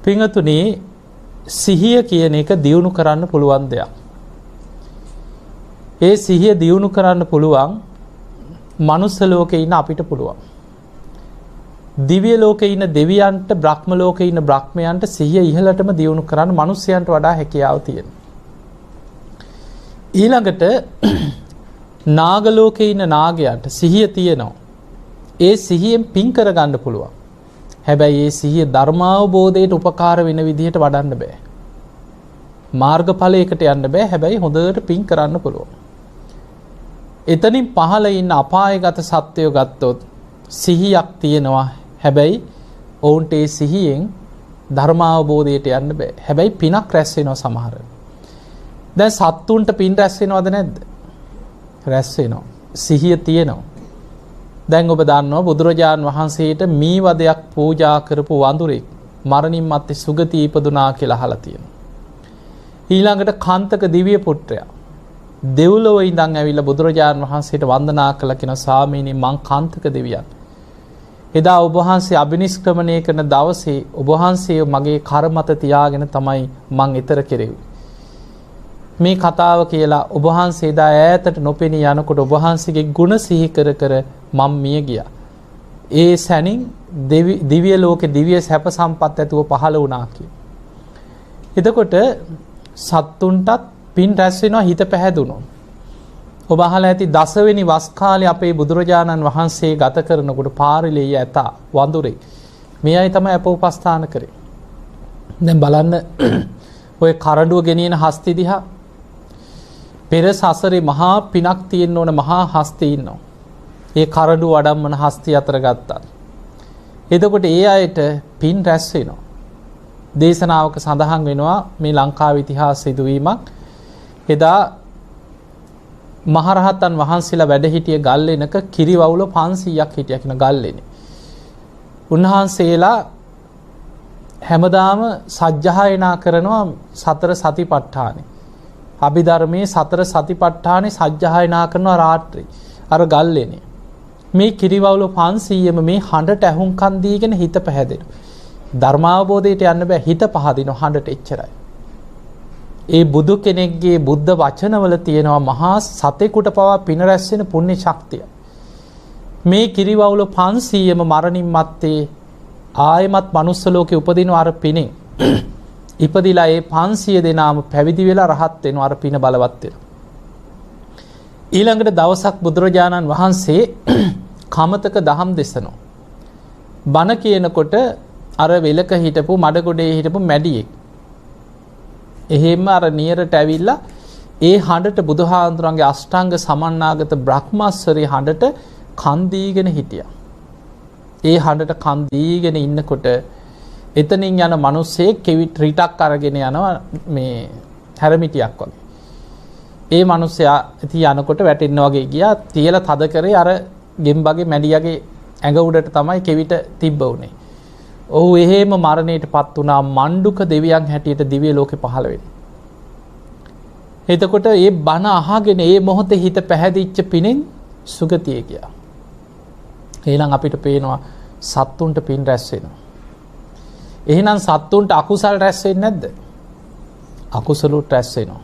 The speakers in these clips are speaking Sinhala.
පින්වතුනි සිහිය කියන එක දියුණු කරන්න පුළුවන් දෙයක්. ඒ සිහිය දියුණු කරන්න පුළුවන් මනුස්ස ලෝකේ ඉන්න අපිට පුළුවන්. දිව්‍ය ලෝකේ ඉන්න දෙවියන්ට, බ්‍රහ්ම ලෝකේ ඉන්න බ්‍රහ්මයන්ට සිහිය ඉහළටම දියුණු කරන්න මනුස්සයන්ට වඩා හැකියාව තියෙනවා. ඊළඟට නාග ලෝකේ ඉන්න නාගයාට සිහිය තියෙනවා. ඒ සිහියෙන් පින් කරගන්න පුළුවන්. හැබැයි ඒ සිහිය ධර්මාවබෝධයට උපකාර වෙන විදිහට වඩන්න බෑ. මාර්ගඵලයකට යන්න බෑ. හැබැයි හොඳට පින් කරන්න පුළුවන්. එතනින් පහළ ඉන්න අපායගත සත්වයෝ ගත්තොත් සිහියක් තියෙනවා. හැබැයි ඔවුන්ට ඒ සිහියෙන් ධර්මාවබෝධයට යන්න බෑ. හැබැයි පිනක් රැස් වෙනවා සමහර. දැන් සත්තුන්ට පින් රැස් වෙනවද නැද්ද? රැස් වෙනවා. සිහිය තියෙනවා. දැන් ඔබ දන්නවා බුදුරජාණන් වහන්සේට මී වදයක් පූජා කරපු වඳුරෙක් මරණින් මත්තේ සුගතිය ඉපදුනා කියලා අහලා තියෙනවා. ඊළඟට කාන්තක දිව්‍ය පුත්‍රයා දෙව්ලොව ඉඳන් ඇවිල්ලා බුදුරජාණන් වහන්සේට වන්දනා කළා කියන ස්වාමීනි මං කාන්තක දෙවියන්. එදා ඔබ වහන්සේ අබිනිෂ්ක්‍රමණය කරන දවසේ ඔබ වහන්සේ මගේ කර මත තියාගෙන තමයි මං ඊතර කෙරෙව්වේ. මේ කතාව කියලා ඔබ වහන්සේ එදා ඈතට නොපෙනී යනකොට ඔබ වහන්සේගේ ගුණ සිහි කර කර මම මිය ගියා. ඒ සැනින් දිව්‍ය ලෝකේ දිව්‍ය සැප සම්පත් ඇතුව පහළ වුණා කියලා. එතකොට සත්තුන්ටත් පින් රැස් වෙනවා හිත පැහැදුනොත්. ඔබ අහලා ඇති දසවෙනි වස් කාලේ අපේ බුදුරජාණන් වහන්සේ ගත කරනකොට පාරිලෙය ඇතා වඳුරේ. මේ අය තමයි අපෝපස්ථාන කරේ. දැන් බලන්න ඔය කරඬුව ගෙනියන හස්ති දිහා පෙර සසරේ මහා පිනක් තියෙන්න ඕන මහා හස්ති ඉන්නවා. ඒ කරඬුව වඩම්මන හස්ති අතර ගත්තා. එතකොට ඒ අයට පින් රැස් වෙනවා. දේශනාවක සඳහන් වෙනවා මේ ලංකාවේ ඉතිහාස සිදුවීමක්. එදා මහරහතන් වහන්සේලා වැඩ සිටිය ගල්ලෙනක කිරිවවුල 500ක් හිටියා කියන ගල්ලෙනේ. උන්වහන්සේලා හැමදාම සජ්ජායනා කරනවා සතර සතිපට්ඨානෙ. අභිධර්මයේ සතර සතිපට්ඨානෙ සජ්ජායනා කරනවා රාත්‍රී. අර ගල්ලෙනේ. මේ කිරිවවුල 500ම මේ හඬට ඇහුම්කන් දීගෙන හිත පැහැදෙනවා. ධර්මාවබෝධයට යන්න බෑ හිත පහදින හඬට එච්චරයි. ඒ බුදු කෙනෙක්ගේ බුද්ධ වචනවල තියෙනවා මහා සතෙකුට පවා පින රැස් වෙන පුණ්‍ය ශක්තිය. මේ කිරිවවුල 500ම මරණින් මත්තේ ආයමත් මනුස්ස ලෝකේ උපදින අර පිනේ. ඉපදිලා ඒ 500 දෙනාම පැවිදි වෙලා රහත් වෙනවා අර පින බලවත් වෙනවා. ඊළඟට දවසක් බුදුරජාණන් වහන්සේ කමතක දහම් දෙසනවා. බණ කියනකොට අර වෙලක හිටපු මඩගොඩේ හිටපු මැඩියෙක් එහෙම අර නියරට ඇවිල්ලා ඒ හඬට බුදුහාඳුරන්ගේ අෂ්ටාංග සමන්නාගත බ්‍රහ්මස්සරේ හඬට කන් දීගෙන හිටියා. ඒ හඬට කන් දීගෙන ඉන්නකොට එතනින් යන මිනිස්සෙක් කෙවිත් රිටක් අරගෙන යනවා මේ හැරමිටියක් වගේ. ඒ මිනිස්සයා ඉතින් යනකොට වැටෙන්න වගේ ගියා. තියලා තද කරේ අර ගෙම්බගේ මැඩියගේ ඇඟ උඩට තමයි කෙවිත තිබ්බ උනේ. ඔහු එහෙම මරණයටපත් වුණා මණ්ඩුක දෙවියන් හැටියට දිව්‍ය ලෝකේ පහළ වෙන්නේ. එතකොට මේ බණ අහගෙන මේ මොහොතේ හිත පැහැදිච්ච පිනෙන් සුගතිය ගියා. එහෙනම් අපිට පේනවා සත්තුන්ට පින් රැස් වෙනවා. එහෙනම් සත්තුන්ට අකුසල් රැස් වෙන්නේ නැද්ද? අකුසලුත් රැස් වෙනවා.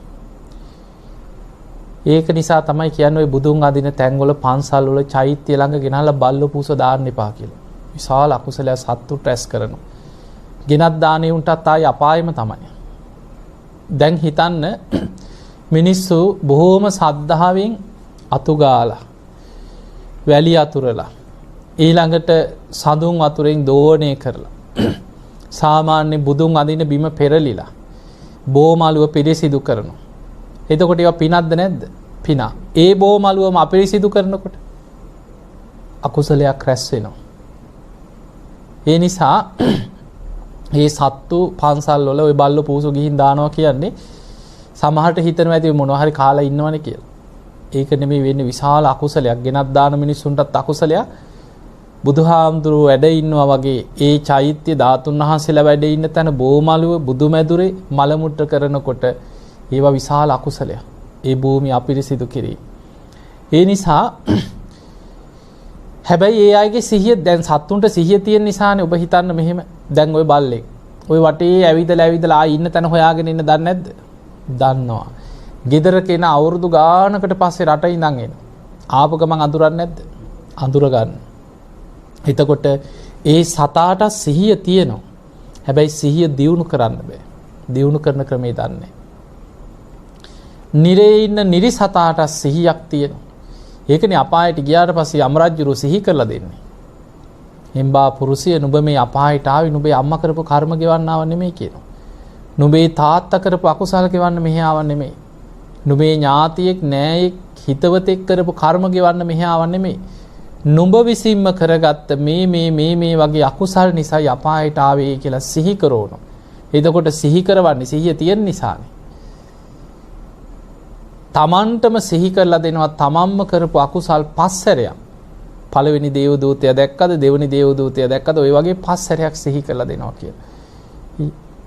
ඒක නිසා තමයි කියන්නේ ඔය බුදුන් අදින තැන්වල පන්සල් වල චෛත්‍ය ළඟ ගෙනහලා බල්ලෝ පූස දාන්න එපා කියලා. විශාල අකුසලයක් සත්තු රැස් කරනවා. ගෙනත් දානේ උන්ටත් ආයි අපායම තමයි. දැන් හිතන්න මිනිස්සු බොහෝම සද්ධාවෙන් අතු ගාලා වැලි අතුරලා ඊළඟට සඳුන් වතුරෙන් දෝවණය කරලා සාමාන්‍ය බුදුන් අදින බිම පෙරලිලා බෝමලුව පිරිසිදු කරනවා. එතකොට ඒවා පිනක්ද නැද්ද? පිනක්. ඒ බෝමලුවම අපිරිසිදු කරනකොට අකුසලයක් රැස් වෙනවා. ඒ නිසා මේ සත්තු පන්සල් වල ওই බල්ලෝ පූසු ගිහින් දානවා කියන්නේ සමහරට හිතනවා ඇති මොනවා හරි කාලා ඉන්නවනේ කියලා. ඒක නෙමෙයි වෙන්නේ විශාල අකුසලයක්. ගෙනත් දාන මිනිස්සුන්ටත් අකුසලයක්. බුදුහාමුදුරුවෝ වැඩ ඉන්නවා වගේ ඒ චෛත්‍ය ධාතුන් වහන්සේලා වැඩ ඉන්න තැන බෝමලුව බුදුමැදුරේ මල මුට්ට කරනකොට ඒවා විශාල අකුසලයක්. ඒ භූමිය අපිරිසිදු කිරීම. ඒ නිසා හැබැයි ඒ අයගේ සිහිය දැන් සත්තුන්ට සිහිය තියෙන නිසානේ ඔබ හිතන්න මෙහෙම දැන් ওই බල්ලෙක් ඔය වටේ ඇවිදලා ඉන්න තැන හොයාගෙන ඉන්න දන්නේ නැද්ද? දන්නවා. ගෙදර කෙන අවුරුදු ගානකට පස්සේ රට ඉඳන් එන. ආපු ගමන් අඳුරන්නේ නැද්ද? අඳුර ගන්න. එතකොට ඒ සතාට සිහිය තියෙනවා. හැබැයි සිහිය දියුණු කරන්න බෑ. දියුණු කරන ක්‍රමේ දන්නේ. නිරේ ඉන්න නිරි සතාට සිහියක් තියෙනවා. ඒකනේ අපායට ගියාට පස්සේ යමරජ්ජුරු සිහි කරලා දෙන්නේ. එම්බා පුරුෂය නුඹ මේ අපායට ආවි නුඹේ අම්මා කරපු කර්ම ගෙවන්න ආව නෙමෙයි කියනවා. නුඹේ තාත්තා කරපු අකුසල ගෙවන්න මෙහි ආව නෙමෙයි. නුඹේ ඥාතියෙක් නෑයෙක් හිතවතෙක් කරපු කර්ම ගෙවන්න මෙහි ආව නෙමෙයි. නුඹ විසින්ම කරගත්ත මේ වගේ අකුසල් නිසා අපායට ආවේ කියලා සිහි කරවනවා. එතකොට සිහි කරවන්නේ සිහිය තියෙන නිසානේ. තමන්ටම සිහි කරලා දෙනවා තමන්ම කරපු අකුසල් 5 සැරයක්. පළවෙනි දේව දූතයා දැක්කද දෙවෙනි දේව දූතයා දැක්කද ඔය වගේ 5 සැරයක් සිහි කරලා දෙනවා කියලා.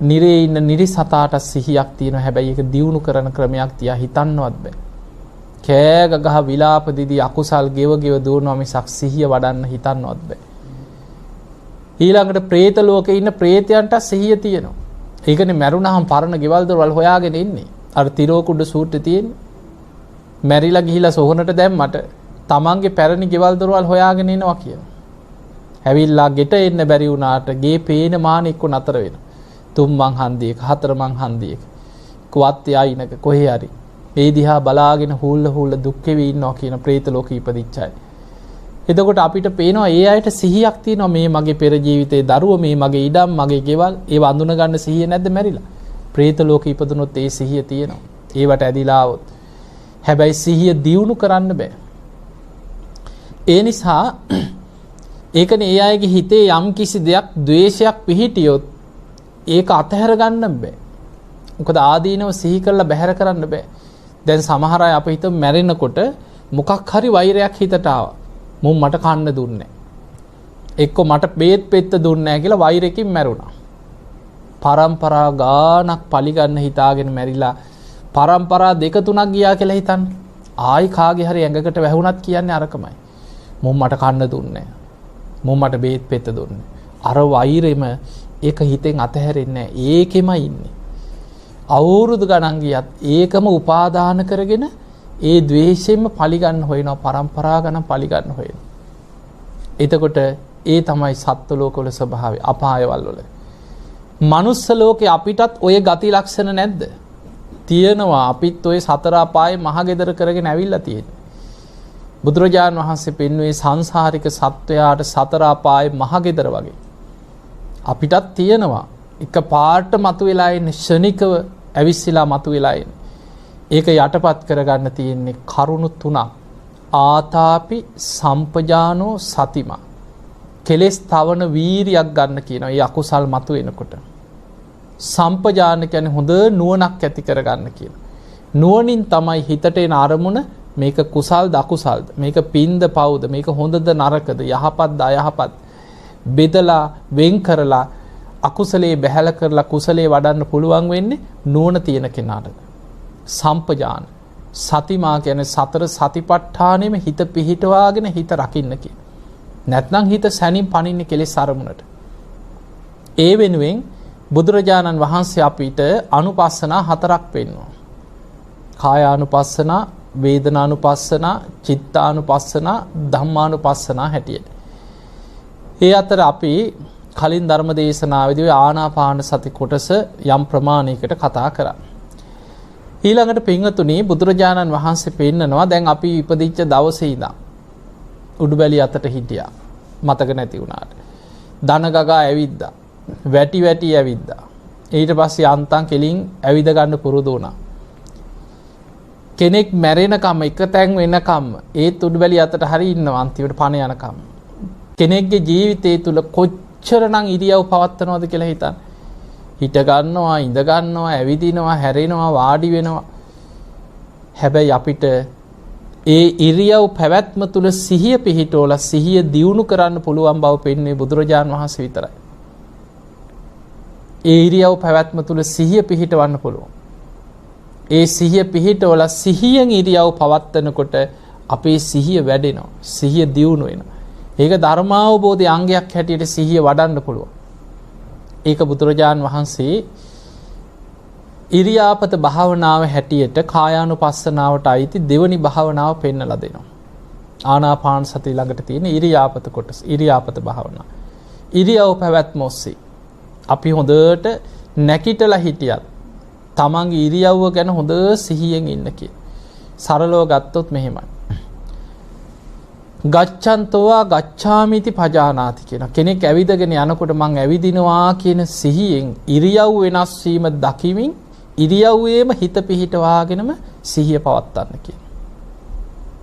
නිරේ ඉන්න නිරි සතාට සිහියක් තියෙනවා. හැබැයි ඒක දියුණු කරන ක්‍රමයක් තියා හිතන්නවත් බෑ. කෑග ගහ විලාප දිදී අකුසල් ගෙව දුවනවා මිසක් සිහිය වඩන්න හිතන්නවත් බෑ. ඊළඟට പ്രേත ලෝකේ ඉන්න പ്രേතයන්ට සිහිය තියෙනවා. ඒකනේ මරුණාම පරණ ගෙවල් දොරවල් හොයාගෙන ඉන්නේ. අර තිරෝකුඩ සූත්‍රයේ තියෙන්නේ. මැරිලා ගිහිලා සොහනට දැම්මට තමන්ගේ පැරණි ගෙවල් දොරවල් හොයාගෙන ඉනවා කියන. හැවිල්ලා ගෙට එන්න බැරි වුණාට ගේ පේන මානෙක නතර වෙනවා. 3 මං හන්දියක 4 මං හන්දියක කුවත් යයිනක කොහේ හරි ඒ දිහා බලාගෙන හුල්ල දුක් වෙවි ඉන්නවා කියන പ്രേත ලෝකෙ ඉපදිච්චයි. එතකොට අපිට පේනවා ඒ අයට සිහියක් තියෙනවා මේ මගේ පෙර ජීවිතේ දරුව මේ මගේ ඉඩම් මගේ ගෙවල් ඒව අඳුන ගන්න සිහිය නැද්ද මැරිලා? പ്രേත ලෝකෙ ඉපදුනොත් ඒ සිහිය තියෙනවා. ඒවට ඇදිලා આવොත්. හැබැයි සිහිය දියුණු කරන්න බෑ. ඒ නිසා ඒකනේ ඒ අයගේ හිතේ යම් කිසි දෙයක් ද්වේෂයක් පිහිටියොත් ඒක අතහැර ගන්න බෑ. මොකද ආදීනව සිහි කරලා බැහැර කරන්න බෑ. දැන් සමහර අය අපිට හිත මැරෙනකොට මොකක් හරි වෛරයක් හිතට ආවා. මුන් මට කන්න දුන්නේ නැහැ. එක්ක මට බේත් පෙත්ත දුන්නේ නැහැ කියලා වෛරයෙන් මැරුණා. පරම්පරා ගානක් පලි ගන්න හිතාගෙන මැරිලා පරම්පරා 2-3ක් ගියා කියලා හිතන්න. ආයි කාගේ හරි ඇඟකට වැහුණත් කියන්නේ අරකමයි. මුන් මට කන්න දුන්නේ නැහැ. මුන් මට බේත් පෙත්ත දුන්නේ. අර වෛරෙම ඒක හිතෙන් අතහැරෙන්නේ නැහැ. ඒකෙමයි ඉන්නේ. අවුරුදු ගණන් ගියත් ඒකම උපාදාන කරගෙන ඒ ද්වේෂයෙන්ම පලි ගන්න හොයනවා. පරම්පරා ගණන් පලි ගන්න හොයනවා. එතකොට ඒ තමයි සත්ත්ව ලෝකවල ස්වභාවය. අපායවල වල. මනුස්ස ලෝකේ අපිටත් ඔය ගති ලක්ෂණ නැද්ද? තියෙනවා. අපිත් ඔය සතර අපායේ මහගෙදර කරගෙන ඇවිල්ලා තියෙන්නේ. බුදුරජාණන් වහන්සේ පෙන්වුවේ සංසාරික සත්වයාට සතර අපායේ මහගෙදර වගේ. අපිටත් තියෙනවා. එක පාට මතුවෙලා ඉන්නේ ශනිකව ඇවිස්සලා මතුවෙලා ඉන්නේ. ඒක යටපත් කරගන්න තියෙන්නේ කරුණු 3ක්. ආතාපි සම්පජානෝ සතිමා. කෙලෙස් තවන වීරියක් ගන්න කියනවා. ඒ අකුසල් මතුවෙනකොට. සම්පජාන කියන්නේ හොඳ නුවණක් ඇති කරගන්න කියනවා. නුවණින් තමයි හිතට එන අරමුණ මේක කුසල්ද අකුසල්ද මේක පින්ද පව්ද මේක හොඳද නරකද යහපත්ද අයහපත් බෙදලා වෙන් කරලා අකුසලේ බැහැල කරලා කුසලේ වඩන්න පුළුවන් වෙන්නේ නුවණ තියෙන කෙනාට. සම්පජාන සතිමා කියන්නේ සතර සතිපට්ඨානෙම හිත පිහිටවාගෙන හිත රකින්න කියන. නැත්නම් හිත සැනින් පනින්නේ කෙලෙස් අරමුණට. ඒ වෙනුවෙන් බුදුරජාණන් වහන්සේ අපිට අනුපස්සනා 4ක් පෙන්වනවා. කායානුපස්සනා, වේදනානුපස්සනා, චිත්තානුපස්සනා, ධම්මානුපස්සනා හැටියට. ඒ අතර අපි කලින් ධර්ම දේශනාවේදී ආනාපාන සති කොටස යම් ප්‍රමාණයකට කතා කරා. ඊළඟට පින්වතුනි බුදුරජාණන් වහන්සේ පෙන්නනවා දැන් අපි ඉපදිච්ච දවසේ ඉඳන් උඩුබැලි අතට හිටියා. මතක නැති වුණාට. දන ගගා ඇවිද්දා. වැටි ඇවිද්දා. ඊට පස්සේ අන්තම් කෙලින් ඇවිද ගන්න පුරුදු වුණා. කෙනෙක් මැරෙනකම් එක තැන් වෙනකම් ඒ උඩුබැලි අතට හරි ඉන්නවා අන්තිමට පණ යනකම්. කෙනෙක්ගේ ජීවිතය තුල කොච්චරනම් ඉරියව් පවත්වනවද කියලා හිතන්න. හිට ගන්නවා, ඉඳ ගන්නවා, ඇවිදිනවා, හැරෙනවා, වාඩි වෙනවා. හැබැයි අපිට ඒ ඉරියව් පැවැත්ම තුල සිහිය පිහිටවලා සිහිය දියුණු කරන්න පුළුවන් බව පෙන්වන්නේ බුදුරජාන් වහන්සේ විතරයි. ඒ ඉරියව් පැවැත්ම තුල සිහිය පිහිටවන්න පුළුවන්. ඒ සිහිය පිහිටවලා සිහියෙන් ඉරියව් පවත්වනකොට අපේ සිහිය වැඩෙනවා. සිහිය දියුණු වෙනවා. ඒක ධර්මාවබෝධයේ අංගයක් හැටියට සිහිය වඩන්න පුළුවන්. ඒක බුදුරජාන් වහන්සේ ඉරියාපත භාවනාව හැටියට කායානුපස්සනාවට අයිති දෙවනි භාවනාව පෙන්වලා දෙනවා. ආනාපාන සතිය ළඟට තියෙන ඉරියාපත කොටස, ඉරියාපත භාවනාව. ඉරියව් පැවැත්ම ඔස්සේ අපි හොඳට නැකිටලා හිටියත් තමන්ගේ ඉරියව්ව ගැන හොඳ සිහියෙන් ඉන්න කිය. සරලව ගත්තොත් මෙහෙමයි. ගච්ඡන්තෝවා ගච්ඡාමිති පජානාති කියන කෙනෙක් ඇවිදගෙන යනකොට මං ඇවිදිනවා කියන සිහියෙන් ඉරියව් වෙනස් වීම දකිමින් ඉරියව්වේම හිත පිහිටවාගෙනම සිහිය පවත්වන්න කියන.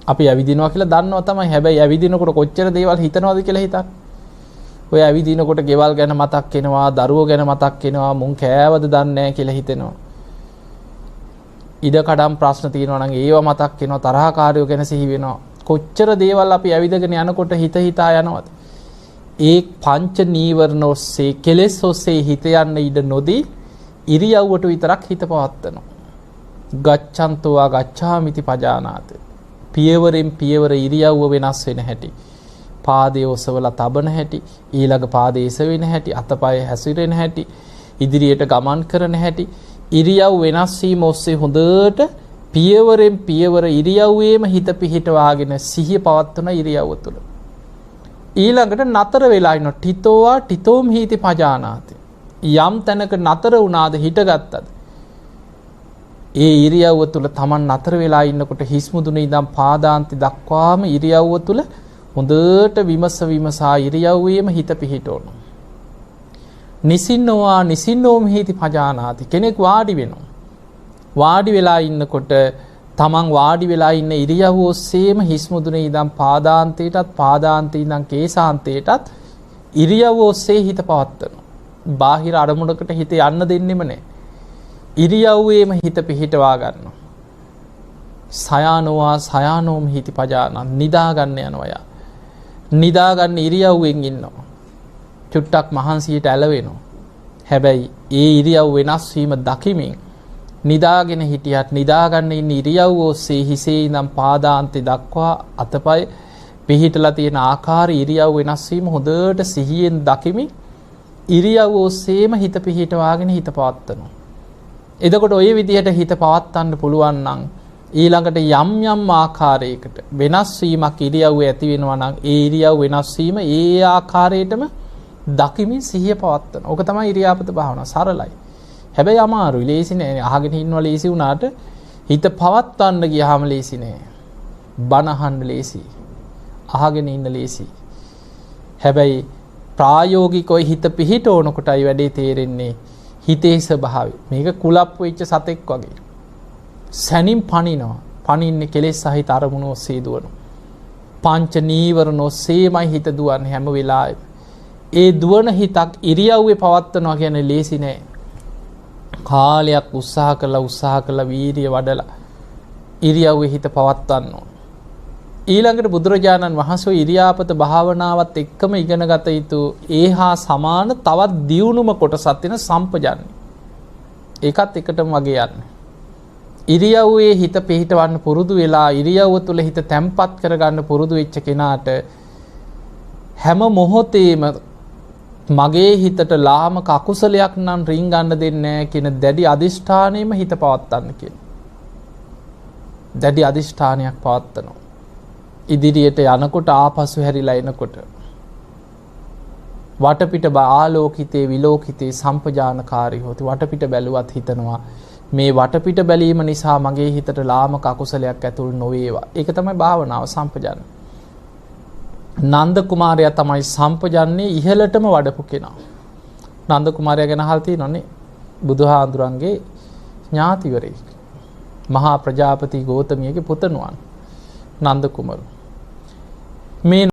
අපි ඇවිදිනවා කියලා දන්නවා තමයි. හැබැයි ඇවිදිනකොට කොච්චර දේවල් හිතනවද කියලා හිතන්න. ඔය ඇවිදිනකොට ගෙවල් ගැන මතක් වෙනවා, දරුවෝ ගැන මතක් වෙනවා, මුන් කෑවද දන්නේ නැහැ කියලා හිතෙනවා. ඉඩකඩම් ප්‍රශ්න තියෙනවා නම් ඒව මතක් වෙනවා, තරහකාරයෝ ගැන සිහි වෙනවා. කොච්චර දේවල් අපි ඇවිදගෙන යනකොට හිත හිතා යනවද? ඒ පංච නීවරණ ඔස්සේ, කෙලෙස් ඔස්සේ හිත යන්න ඉඩ නොදී ඉරියව්වට විතරක් හිත පවත්වනවා. ගච්ඡන්තෝවා ගච්ඡාමිති පජානාති. පියවරෙන් පියවර ඉරියව්ව වෙනස් වෙන හැටි, පාදයේ ඔසවලා තබන හැටි, ඊළඟ පාදයේ එසවෙන හැටි, අතපය හැසිරෙන හැටි, ඉදිරියට ගමන් කරන හැටි, ඉරියව් වෙනස් වීම ඔස්සේ හොඳට පියවරෙන් පියවර ඉරියව්වේම හිත පිහිටවාගෙන සිහිය පවත්වන ඉරියව්ව තුළ. ඊළඟට නතර වෙලා ඉන්න ඨිතෝවා ඨිතෝම් හීති පජානාති. යම් තැනක නතර වුණාද, හිටගත්තද, ඒ ඉරියව්ව තුළ Taman නතර වෙලා ඉන්නකොට හිස් මුදුනේ ඉඳන් පාදාන්ති දක්වාම ඉරියව්ව තුළ හොඳට විමසා ඉරියව්වේම හිත පිහිටවනවා. නිසින්නෝවා නිසින්නෝම් හීති පජානාති. කෙනෙක් වාඩි වෙනවා. වාඩි වෙලා ඉන්නකොට තමන් වාඩි වෙලා ඉන්න ඉරියව්ව ඔස්සේම හිස් මුදුනේ ඉඳන් පාදාන්තයටත්, පාදාන්තේ ඉඳන් කේසාන්තයටත් ඉරියව්ව ඔස්සේ හිත පවත්වනවා. බාහිර අරමුණකට හිත යන්න දෙන්නෙම නැහැ. ඉරියව්වේම හිත පිහිටවා ගන්නවා. සයානෝවා සයානෝම් හීති පජානාති. නිදා ගන්න යනවා යා. නිදා ගන්න ඉරියව්වෙන් ඉන්නවා. චුට්ටක් මහන්සියට ඇලවෙනවා. හැබැයි ඒ ඉරියව් වෙනස් වීම දකිමින් නිදාගෙන හිටියත් නිදාගන්න ඉන්න ඉරියව්ව ඔස්සේ හිසේ ඉඳන් පාදාන්තේ දක්වා අතපය පිහිටලා තියෙන ආකාර ඉරියව් වෙනස් වීම හොඳට සිහියෙන් දකිමින් ඉරියව් ඔස්සේම හිත පිහිටවාගෙන හිත පවත්වනවා. එතකොට ওই විදිහට හිත පවත්වන්න පුළුවන් නම් ඊළඟට යම් යම් ආකාරයකට වෙනස් වීමක් ඉරියව්වේ ඇති වෙනවා නම් ඒ ඉරියව් වෙනස් වීම ඒ ආකාරයටම දකිමින් සිහිය පවත්වන. ඕක තමයි ඉරියාපත භාවනාව. සරලයි. හැබැයි අමාරුයි. ලේසි නෑ. අහගෙන ඉන්නවා ලේසි වුණාට හිත පවත්වන්න ගියාම ලේසි නෑ. බණ අහන්න ලේසි. අහගෙන ඉන්න ලේසි. හැබැයි ප්‍රායෝගිකව හිත පිහිටවන කොටයි වැඩේ තේරෙන්නේ. හිතේ ස්වභාවය. මේක කුලප් වෙච්ච සතෙක් වගේ. සැනින් පනිනවා. පනින්නේ කෙලෙස් සහිත අරමුණු ඔස්සේ දුවන. පංච නීවරණ ඔස්සේමයි හිත දුවන්නේ හැම වෙලාවෙම. ඒ දුවන හිතක් ඉරියව්වේ පවත්වනවා කියන්නේ ලේසි නෑ. කාලයක් උත්සාහ කළා වීර්ය වඩලා ඉරියව්වේ හිත පවත්වන්න ඕන. ඊළඟට බුදුරජාණන් වහන්සේ ඉරියාපත භාවනාවත් එක්කම ඉගෙනගත යුතු ඒහා සමාන තවත් දියුණුම කොටසක් වෙන සම්පජන්ණය. ඒකත් එකටම වගේ යන්නේ. ඉරියව්වේ හිත පිහිටවන්න පුරුදු වෙලා ඉරියව්ව තුළ හිත තැම්පත් කරගන්න පුරුදු වෙච්ච කෙනාට හැම මොහොතේම මගේ හිතට ලාමක අකුසලයක් නම් රින් ගන්න දෙන්නේ නැහැ කියන දැඩි අදිෂ්ඨානයෙම හිත පවත්වන්න කියන. දැඩි අදිෂ්ඨානයක් පවත්වනවා. ඉදිරියට යනකොට ආපසු හැරිලා එනකොට වටපිට ආලෝකිතේ විලෝකිතේ සම්පජානකාරී හොති. වටපිට බැලුවත් හිතනවා මේ වටපිට බැලීම නිසා මගේ හිතට ලාමක අකුසලයක් ඇතුල් නොවේවා. ඒක තමයි භාවනාව සම්පජාන. නන්ද කුමාරයා තමයි සම්පජන්නේ ඉහළටම වඩපු කෙනා. නන්ද කුමාරයා ගැන අහලා තියෙනවනේ බුදුහාඳුරන්ගේ ඥාතිවරයෙක්. මහා ප්‍රජාපති ගෞතමියගේ පුතණුවන් නන්ද කුමරු. මේ